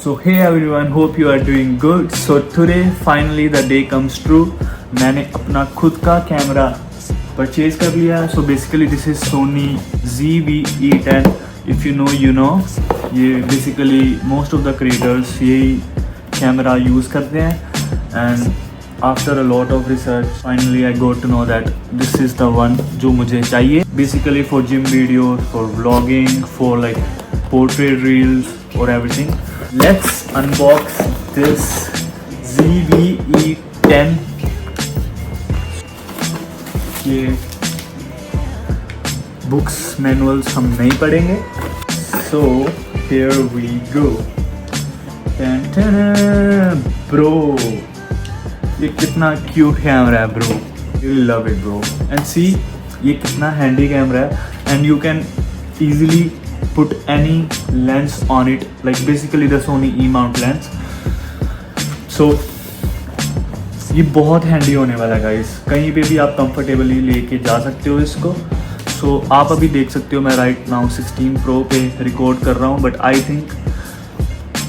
So hey everyone, hope you are doing good. So today finally the day comes true. मैंने अपना खुद का camera purchase कर लिया. So basically this is Sony ZV-E10. If you know you know. ये basically most of the creators यही camera use करते हैं. And after a lot of research, finally I got to know that this is the one जो मुझे चाहिए. Basically for gym videos, for vlogging, for like portrait reels or everything. Let's unbox this ZV-E10. ये books manuals हम नहीं पढ़ेंगे. So here we go. Bro, ये कितना cute camera है bro. You love it bro. And see ये कितना handy camera है. And you can easily put any lens on it, like basically the Sony E-mount lens. So ये बहुत handy होने वाला है गाइस. कहीं पे भी आप कंफर्टेबली लेके जा सकते हो इसको. So आप अभी देख सकते हो मैं राइट नाउ 16 Pro पे रिकॉर्ड कर रहा हूँ, but I think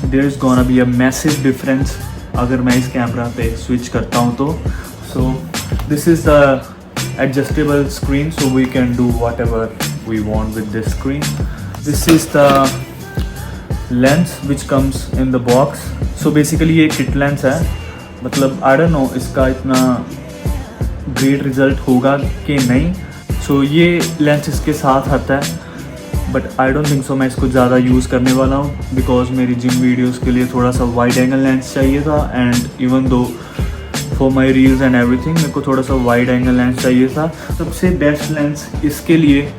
there is gonna be a massive difference अगर मैं इस कैमरा पे स्विच करता हूँ तो. So this is the adjustable screen, so we can do whatever we want with this screen. This is the lens which comes in the box. So basically ये kit lens है. मतलब I don't know इसका इतना great result होगा कि नहीं. So ये lens इसके साथ आता है, but I don't think so मैं इसको ज़्यादा यूज़ करने वाला हूँ, because मेरी जिम वीडियोस के लिए थोड़ा सा वाइड एंगल लेंस चाहिए था. And even though for my reels and everything मेरे को थोड़ा सा वाइड एंगल लेंस चाहिए था. सबसे बेस्ट लेंस इसके लिए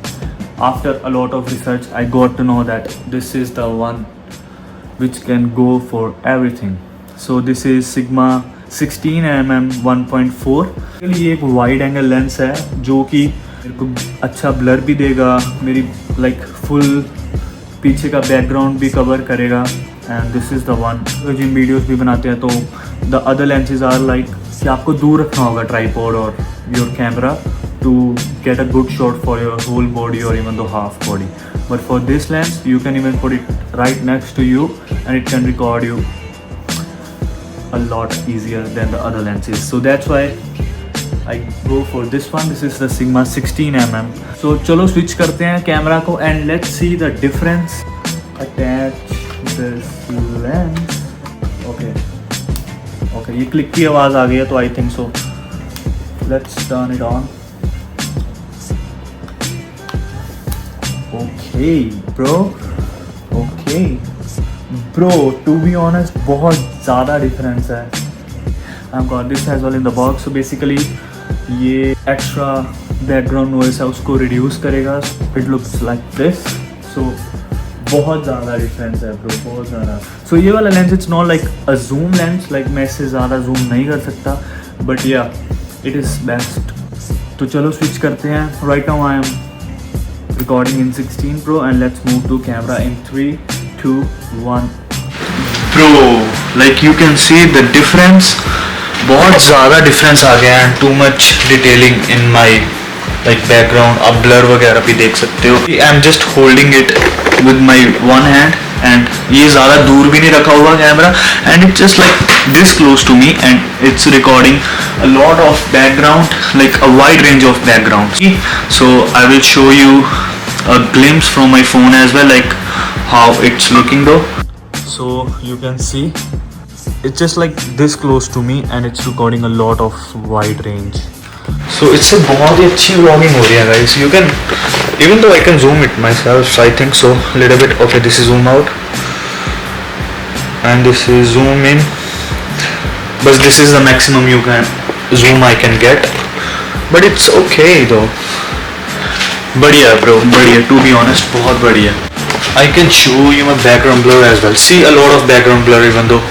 after a lot of research I got to know that this is the one which can go for everything. So this is Sigma 16mm 1.4. ये एक वाइड एंगल लेंस है जो कि मेरे को अच्छा ब्लर भी देगा, मेरी लाइक फुल पीछे का बैकग्राउंड भी कवर करेगा. And this is the one. जिन वीडियोस भी बनाते हैं तो the other lenses are like कि आपको दूर रखना होगा ट्राइपॉड और your camera to get a good shot for your whole body or even the half body. But for this lens you can even put it right next to you and it can record you a lot easier than the other lenses. So that's why I go for this one. This is the Sigma 16mm. So चलो switch करते हैं camera को and let's see the difference. Attach this lens. Okay ये click की आवाज़ आ गई है तो I think so. Let's turn it on. Okay bro, to be honest बहुत ज़्यादा डिफरेंस है. I've got this as well in the box. So basically ये एक्स्ट्रा बैकग्राउंड नॉइस है उसको रिड्यूस करेगा. It looks like this. So बहुत ज़्यादा difference है bro, बहुत ज़्यादा. So ये वाला lens it's not like a Zoom lens, like मैं इससे ज़्यादा जूम नहीं कर सकता, बट या इट इज़ बेस्ट. तो चलो स्विच करते हैं. Right now I am recording in 16 Pro and let's move to camera in 3, 2, 1. Bro, like you can see the difference. बहुत ज़्यादा difference आ गया है. Too much detailing in my like background. आप blur वगैरह भी देख सकते हो. I'm just holding it with my one hand and ये ज़्यादा दूर भी नहीं रखा हुआ camera and it's just like this close to me and it's recording a lot of background, like a wide range of backgrounds. So I will show you a glimpse from my phone as well, like how it's looking though. So you can see it's just like this close to me and it's recording a lot of wide range. So it's a बहुत ही अच्छी vlogging हो रही है guys. You can, even though I can zoom it myself, I think so little bit. Okay, this is zoom out and this is zoom in, but this is the maximum you can zoom I can get, but it's okay though. बढ़िया bro, बढ़िया. To be honest बहुत बढ़िया. I can show you my background blur as well. See a lot of background blur even though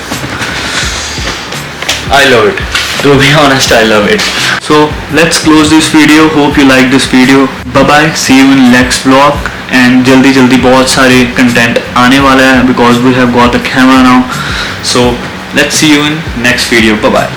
I love it. To be honest I love it. So let's close this video. Hope you like this video. Bye bye. See you in next vlog. And जल्दी बहुत सारे content आने वाला है because we have got the camera now. So let's see you in next video. Bye bye.